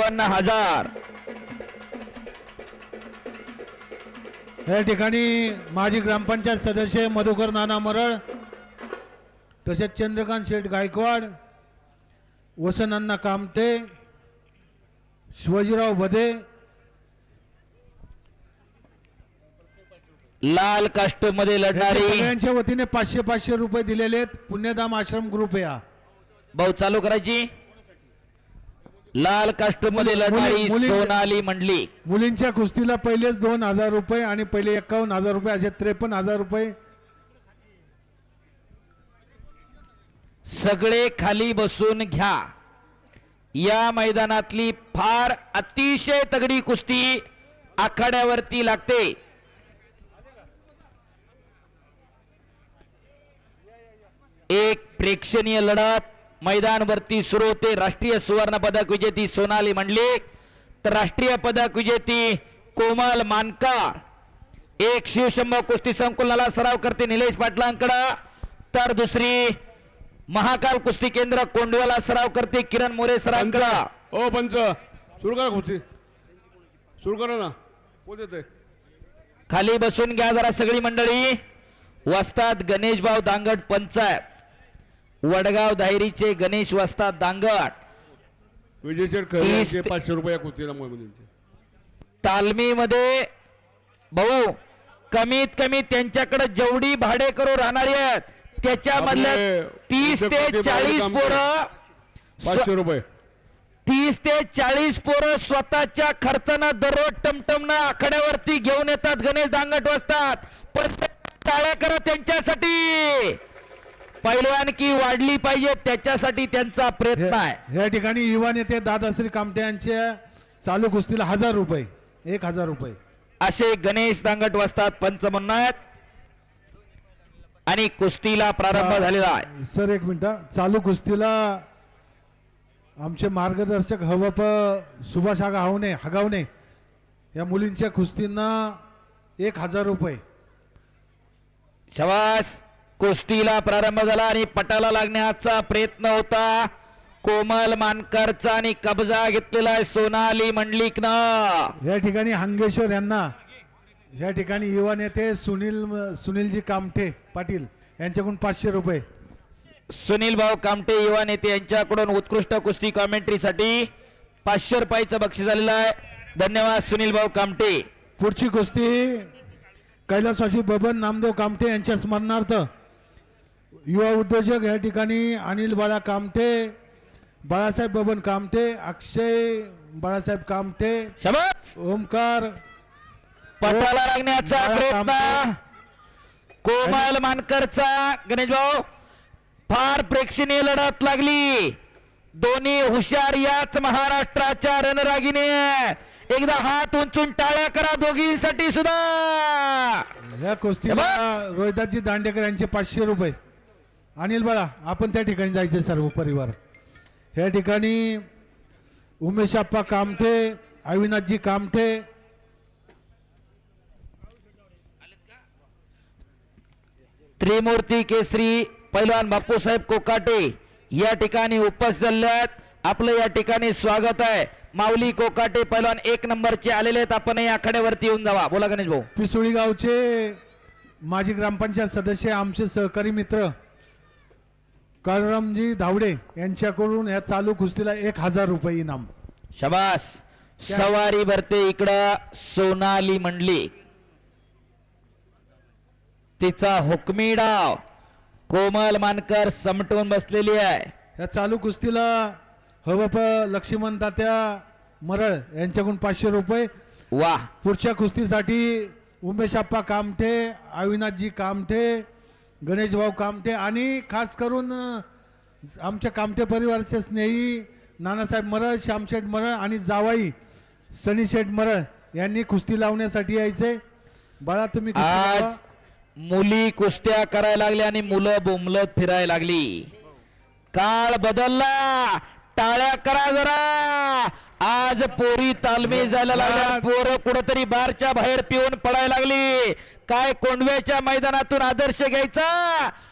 52,000. या ठिकाणी माजी ग्रामपंचायत सदस्य मधुकर नाना मरळ तसेच चंद्रकांत शेठ गायकवाड, वसन अण्णा कामते, शिवाजीराव भदे, लाल कास्टूम मध्ये लढणारी सगळ्यांच्या वतीने 500 रुपये दिलेले आहेत. पुण्यधाम आश्रम ग्रुप या भाऊ चालू करायची. लाल कास्टूम मध्ये लढणारी सोनाली मंडलिक. मुलींच्या कुस्तीला पहिलेच 2,000 रुपये आणि पहिले 51,000 रुपये असे 53,000 रुपये. सगळे खाली बसून घ्या. या मैदानातली फार अतिशय तगडी कुस्ती आखाड्यावरती लागते. एक प्रेक्षणीय लढत मैदानावरती सुरू होते. राष्ट्रीय सुवर्ण पदक विजेती सोनाली मंडलिक तर राष्ट्रीय पदक विजेती कोमल मानकर. एक शिवशंभो कुस्ती संकुलाला सराव करते निलेश पाटलांकडे, तर दुसरी महाकाल कुस्ती केंद्र कोंडव्याला सराव करते किरण मोरे सरांकडे. ओ पंच सुरू करा कुस्ती, सुरू करा ना. कोण येते खाली बसून घ्या जरा सगळी मंडळी. वस्ताद गणेश भाऊ दांगट पंचायत, वडगाव दायरीचे गणेश वस्ताद दांगट. विजय शेठ खरे 500 रुपये कुस्तीला मुलींचे. तालमीमध्ये भाऊ कमीत कमी त्यांच्याकडे जेवढी भाडेकरू राहणारी आहेत त्याच्यामधल्या 30 ते 40 पोरं 500 रुपये 30 ते 40 पोरं स्वतःच्या खर्चानं दररोज टमटमनं आखाड्यावरती घेऊन येतात. गणेश दांगट वाजतात. पण टाळ्या करा त्यांच्यासाठी. पैलवान की वाढली पाहिजे त्याच्यासाठी त्यांचा प्रयत्न आहे. या ठिकाणी युवा नेते दादाश्री कामते यांच्या चालू कुस्तीला 1,000 रुपये, 1,000 रुपये असे गणेश दांगट वाजतात पंच म्हणतात. आणि कुस्तीला प्रारंभ झालेला आहे. सर एक मिनिट. चालू कुस्तीला आमचे मार्गदर्शक हवप सुभाष हगावणे या मुलींच्या कुस्तींना 1,000 रुपये. शबास. कुस्तीला प्रारंभ झाला आणि पटाला लागण्याचा प्रयत्न होता कोमल मानकरचा आणि कब्जा घेतलेला आहे सोनाली मंडलिकनं. या ठिकाणी हंगेश्वर यांना या ठिकाणी युवा नेते सुनीलजी कामठे पाटील यांच्याकडून 500 रुपये. सुनील भाऊ कामटे युवा नेते यांच्याकडून उत्कृष्ट कुस्ती कॉमेंट्रीसाठी 500 रुपयाचं बक्षीस झालेलं आहे. धन्यवाद सुनील भाऊ कामटे. पुढची कुस्ती कैलासवासी बबन नामदेव कामटे यांच्या स्मरणार्थ युवा उद्योजक या ठिकाणी अनिल बाळा कामटे, बाळासाहेब बबन कामटे, अक्षय बाळासाहेब कामटे, शबास. ओमकार पटाला लागण्याचा प्रयत्न कोमल मानकरचा. गणेश भाऊ फार प्रेक्षणीय लढत लागली. दोन्ही हुशार याच महाराष्ट्राच्या रणरागिने. एकदा हात उंचून टाळ्या करा दोघींसाठी सुद्धा. या कुस्तीला रोहिदासजी दांडेकर यांचे 500 रुपये. अनिल बाळा आपण त्या ठिकाणी जायचे सर्व परिवार. या ठिकाणी उमेश आप्पा कामठे, अविनाशजी कामठे, त्रिमूर्ती केसरी पैलवान बापूसाहेब कोकाटे या ठिकाणी उपस्थित झाले आहेत. आपलं या ठिकाणी स्वागत आहे. माऊली कोकाटे पैलवान 1 नंबरचे आलेले आहेत. आपण या आखाड्यावरती येऊन जावा. बोला गणेश भाऊ. पिसोळी गावचे माजी ग्रामपंचायत सदस्य आमचे सहकारी मित्र काळरामजी धावडे यांच्याकडून या चालू कुस्तीला 1,000 रुपये इनाम. शबास. सवारी भरते इकडं सोनाली मंडलिक. तिचा हुकमी डाव कोमल मानकर समटून बसलेली आहे. या चालू कुस्तीला हवप लक्ष्मण तात्या मरळ यांच्याकडून 500 रुपये. वाह. पुढच्या कुस्तीसाठी उमेश आप्पा कामठे, अविनाशजी कामठे, गणेश भाऊ कामठे आणि खास करून आमच्या कामठे परिवाराचे स्नेही नानासाहेब मरळ, श्यामशेठ मरळ आणि जावाई सनीशेठ मरळ यांनी कुस्ती लावण्यासाठी यायचे. बाळा तुम्ही आज मुली कुस्त्या करायला लागल्या आणि मुलं बोंबलत फिरायला लागली. काळ बदलला. टाळ्या करा जरा. आज पोरी तालमी जायला लागल्या. पोरं कुठंतरी बारच्या बाहेर पिऊन पडायला लागली. काय कोंडव्याच्या मैदानातून आदर्श घ्यायचा.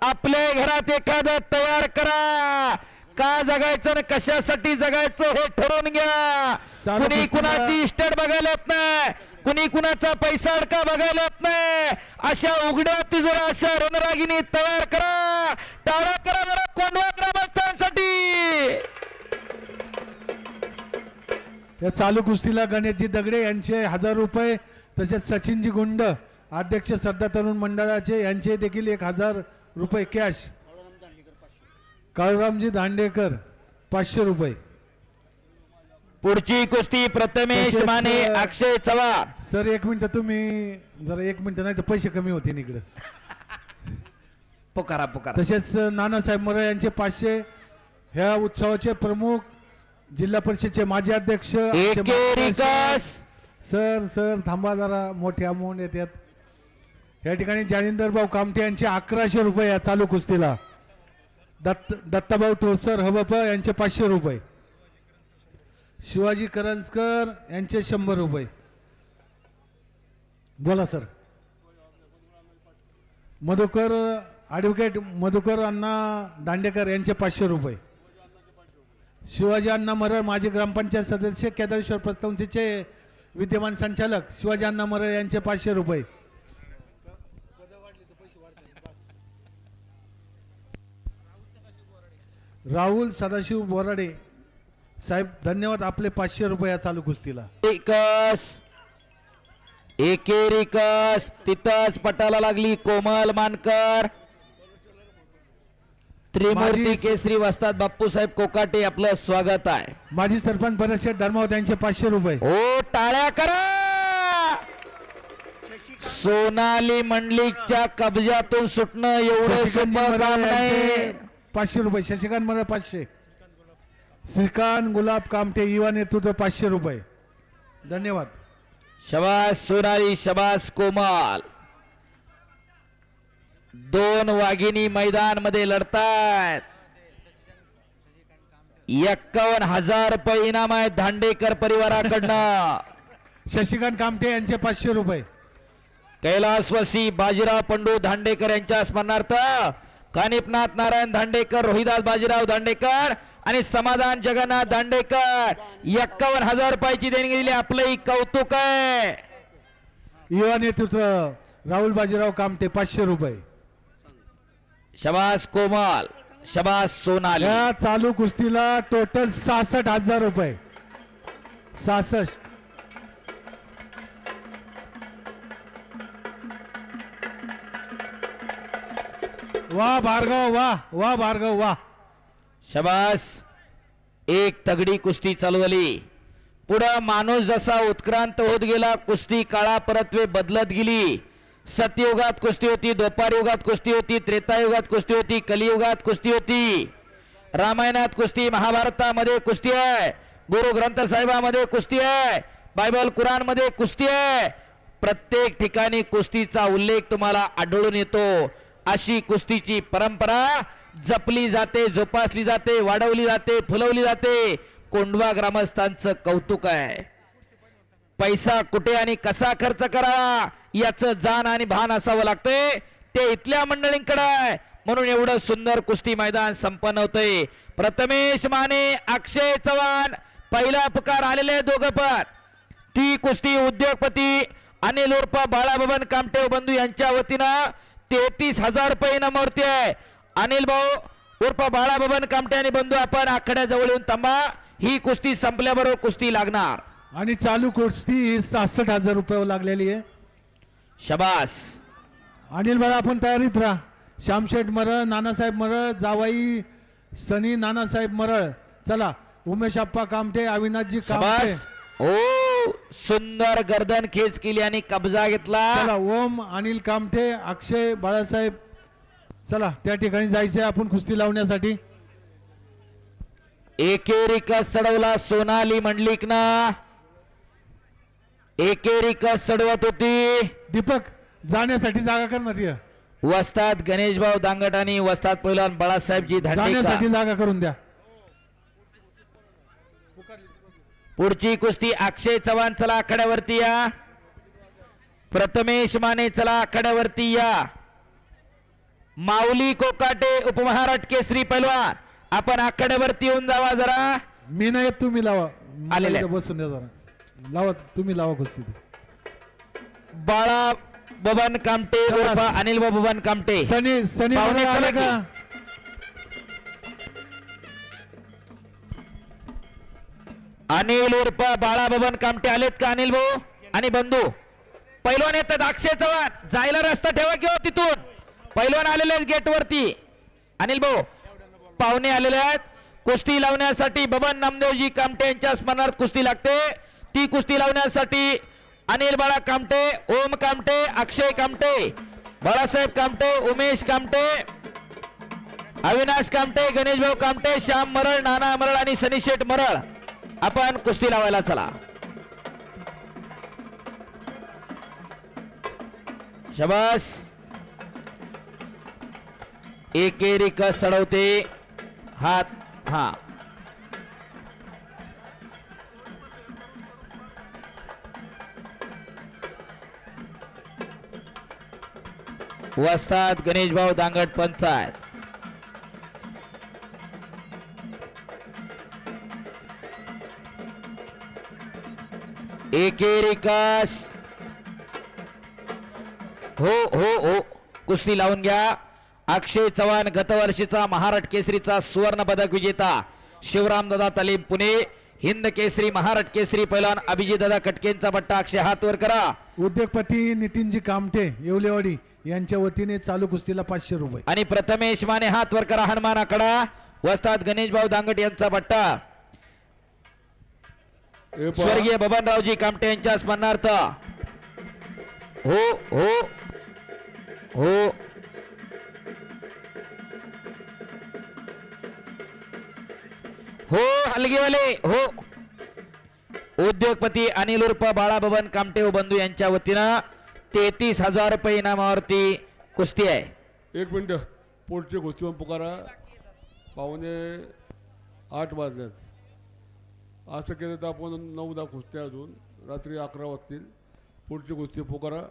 आपल्या घरात एखादं तयार करा. का जगायचं आणि कशासाठी जगायचं हे ठरवून घ्या. चालू कुणी कुस्तीला- कुणाची इस्टेट बघायला येत नाही, कुणी कुणाचा पैसा अडका बघायला येत नाही. अशा उघड्या तिजोऱ्या अशा रणरागिणी तयार करा. टाळा करा जरा कोंढवा ग्रामस्थांसाठी. या चालू कुस्तीला गणेशजी दगडे यांचे 1000 रुपये, तसेच सचिनजी गुंड अध्यक्ष श्रद्धा तरुण मंडळाचे यांचे देखील 1000 रुपये कॅश. काळूरामजी दांडेकर 500 रुपये. पुढची कुस्ती प्रथमेश तसेच, माने अक्षय चव्हाण. सर 1 मिनिट, तुम्ही जरा 1 मिनिट, नाही तर पैसे कमी होते इकडे. पुकारा पुकारा. तसेच नानासाहेब मरळ यांचे 500. ह्या उत्सवाचे प्रमुख जिल्हा परिषदचे माजी अध्यक्ष एकेरिकस. सर थांबा जरा, मोठे अमाऊंट येतात. या ठिकाणी जालिंदर भाऊ कामटे यांचे 1100 रुपये या चालू कुस्तीला. दत्ताभाऊ ठोसर हबप यांचे 500 रुपये. शिवाजी करंजकर यांचे 100 रुपये. बोला सर. ॲडव्होकेट मधुकर अण्णा दांडेकर यांचे 500 रुपये. शिवाजी अण्णा मरळ माजी ग्रामपंचायत सदस्य केदारेश्वर प्रस्तौंसीचे विद्यमान संचालक शिवाजी अण्णा मरळ यांचे 500 रुपये. राहुल सदाशिव बोराडे साहेब धन्यवाद, आपले 500 रुपये या चालू कुस्तीला. एकेरिकस तिथंच पटाला लागली कोमल मानकर. त्रिमूर्ती माजी- केसरी वस्ताद बाप्पूसाहेब कोकाटे आपलं स्वागत आहे. माजी सरपंच बरेचशे धर्मावत यांचे 500 रुपये. ओ टाळ्या करा. सोनाली मंडलिकच्या कब्जातून सुटणं एवढं शशिकांतजी सोपं मरळ काम नाही. यांचे 500 रुपये. शशिकांत मरळ 500. श्रीकांत गुलाब कामटे युवा नेतृत्व 500 रुपये. धन्यवाद. शबास सोनाली, शबास कोमल. 2 वाघिणी मैदान मध्ये लढतायत. 51,000 रुपये इनाम आहे दांडेकर परिवाराकडनं. शशिकांत कामटे यांचे 500 रुपये. कैलासवासी बाजीराव पंडू दांडेकर यांच्या स्मरणार्थ कानिपनाथ नारायण दांडेकर, रोहिदास बाजीराव दांडेकर आणि समाधान जगन्नाथ दांडेकर 51,000 रुपयाची देणगी दिली. आपलंही कौतुक आहे. युवा नेतृत्व राहुल बाजीराव कामटे 500 रुपये. शबास कोमल, शबास सोनाली. या चालू कुस्तीला टोटल 66,000 रुपये. 66. वाह भार्गव, वाह भार्गव, वाह. शबास. एक तगडी कुस्ती चालू झाली. पुढं माणूस जसा उत्क्रांत होत गेला, कुस्ती काळा परत्वे बदलत गेली. सत्ययुगात कुस्ती होती, द्वापार युगात कुस्ती होती, त्रेतायुगात कुस्ती होती, कलियुगात कुस्ती होती, रामायणात कुस्ती, महाभारतामध्ये कुस्ती आहे, गुरु ग्रंथ साहेबामध्ये कुस्ती आहे, बायबल कुराण मध्ये कुस्ती आहे. प्रत्येक ठिकाणी कुस्तीचा उल्लेख तुम्हाला आढळून येतो. अशी कुस्तीची परंपरा जपली जाते, जोपासली जाते, वाढवली जाते, फुलवली जाते. कोंढवा ग्रामस्थांचं कौतुक आहे. पैसा कुठे आणि कसा खर्च करावा याचं जाण आणि भान असावं लागतंय. ते इथल्या मंडळींकडे आहे, म्हणून एवढं सुंदर कुस्ती मैदान संपन्न होतंय. प्रथमेश माने, अक्षय चव्हाण पहिला पुकार आलेले दोघं पण. ती कुस्ती उद्योगपती अनिल उर्फ बाळाबबन कामटे बंधू यांच्या वतीनं 33,000 रुपये इनामावरती आहे. अनिल भाऊ उर्फ बाळाबबन कामटे आणि बंधू आपण आखाड्याजवळ येऊन थांबा. ही कुस्ती संपल्याबरोबर कुस्ती लागणार. आणि चालू कुस्ती 66,000 रुपये लागलेली आहे. शबास. अनिल बाळा आपण तयारीत राहा. श्यामशेठ मरळ, नानासाहेब मरळ, जावाई सनी नानासाहेब मरळ. चला उमेश आप्पा कामटे, अविनाशजी कामटे. शबास. ओ सुंदर गर्दन खेच केली आणि कब्जा घेतला. चला ओम अनिल कामटे, अक्षय बाळासाहेब. चला त्या ठिकाणी जायचंय आपण कुस्ती लावण्यासाठी. एकेरिकस चढवला सोनाली मंडलिकना. एकेरिकस चढवत होती. दीपक जाण्यासाठी जागा कर ना ती. वस्ताद गणेशभाऊ दांगट आणि वस्ताद पहिलवान बाळासाहेबजी जाण्यासाठी धांडेकर. जागा करून द्या. पुढची कुस्ती अक्षय चव्हाण चला आखाड्यावरती या. प्रथमेश माने चला आखाड्यावरती या. माऊली कोकाटे उपमहाराष्ट्र केसरी पैलवान आपण आकड्यावरती येऊन जावा जरा. मी नाही येत, तुम्ही लावा. मला आलेले इथं आहेत. बसून द्या जरा. लावा, तुम्ही लावा कुस्ती ती. बाळा बबन कामटे उर्फ अनिल बबन कामटे. सनी पाहुणे बरोबर आले चला का? अनिल उर्फ बाळा बबन कामटे आलेत का अनिल भाऊ आणि बंधू? पैलवान येतात अक्षय चव्हाण, जायला रस्ता ठेवा किंवा तिथून. पैलवान आलेले आहेत गेट वरती. अनिल भाऊ पाहुणे आलेले आहेत. कुस्ती लावण्यासाठी बबन नामदेवजी कामटे यांच्या स्मरणार्थ कुस्ती लागते. ती कुस्ती लावण्यासाठी अनिल बाळा कामटे, ओम कामटे, अक्षय कामटे, बाळासाहेब कामटे, उमेश कामटे, अविनाश कामटे, गणेश भाऊ कामटे, श्याम मरळ, नाना मरळ आणि सनीशेठ मरळ आपण कुस्ती लावायला चला. शबास. एकेरी कस चढवते हात. हा वस्ताद गणेश भाऊ दांगट पंचायत. एकेरी कस. हो हो हो कुस्ती लावून घ्या. अक्षय चव्हाण गतवर्षीचा महाराष्ट्र केसरीचा सुवर्ण पदक विजेता, शिवराम दादा तालीम पुणे हिंद केसरी महाराष्ट्र केसरी पैलवान अभिजित दादा कटकेंचा पट्टा. अक्षय हात वर करा. उद्योगपती नितीनजी कामटे येवलेवाडी यांच्या वतीने चालू कुस्तीला 500 रुपये. आणि प्रथमेश माने हात वर करा. हनुमान आकडा वस्ताद गणेश भाऊ दांगट यांचा पट्टा. हे पहा. स्वर्गीय बबनरावजी कामटे यांच्या स्मरणार्थ. हो हो हो हो हलगीवाले हो. उद्योगपती अनिल उर्फ बाळा बबन कामटे व बंधू यांच्या वतीनं 33,000 रुपये इनामावरती कुस्ती आहे. एक मिनिट, पोटचे कुस्ती पुकारा. 7:45 वाजल्यात. असं केलं तर आपण 9-10 कुस्त्या अजून रात्री 11 वाजतील. पुढची कुस्ती पुकारा.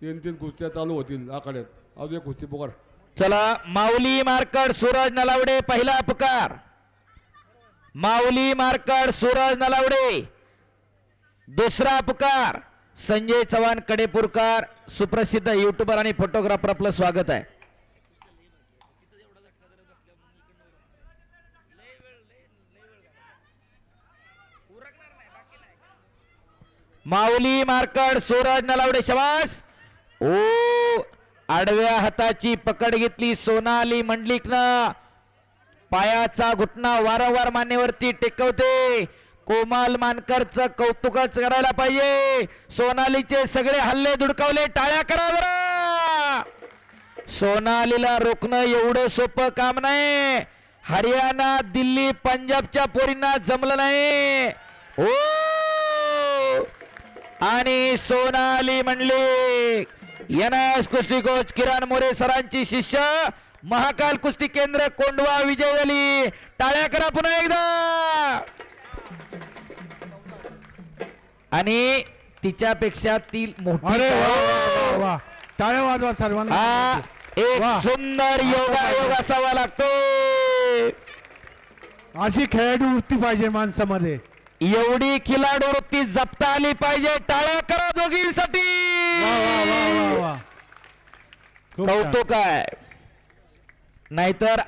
3 कुस्त्या चालू होतील आखाड्यात. अजून एक कुस्ती पुकार. चला माऊली मार्कड सूरज नलावडे पहिला पुकार. माऊली मार्कड सूरज नलावडे. दुसरा पुकार संजय चव्हाण कडेपूरकर, सुप्रसिद्ध युट्यूबर आणि फोटोग्राफर. आपलं स्वागत आहे. माऊली मार्कड सूरज नलावडे. शबास. ओ आडव्या हाताची पकड घेतली सोनाली मंडलिकनं. पायाचा घुटना वारंवार मानेवरती टेकवते. कोमल मानकरचं कौतुकच करायला पाहिजे. सोनालीचे सगळे हल्ले धुडकावले. टाळ्या करा जरा. सोनालीला रोखणं एवढं सोपं काम नाही. हरियाणा, दिल्ली, पंजाबच्या पोरींना जमलं नाही. ओ आणि सोनाली मंडलिक यनास कुस्ती कोच किरण मोरे सरांची शिष्य, महाकाल कुस्ती केंद्र कोंडवा विजय झाली. टाळ्या करा पुन्हा एकदा. आणि तिच्यापेक्षा ती मोठी. अरे वा वा वा. टाळ्या वाजवा सर्वांना. हा एक वा. सुंदर योगायोग असावा लागतो. अशी खेळाडू वृत्ती पाहिजे माणसामध्ये. एवढी खिलाडू वृत्ती जपता आली पाहिजे. टाळ्या करा दोघींसाठी. वा वा वा वा वा. खूप छान. कौतुक आहे. नाहीतर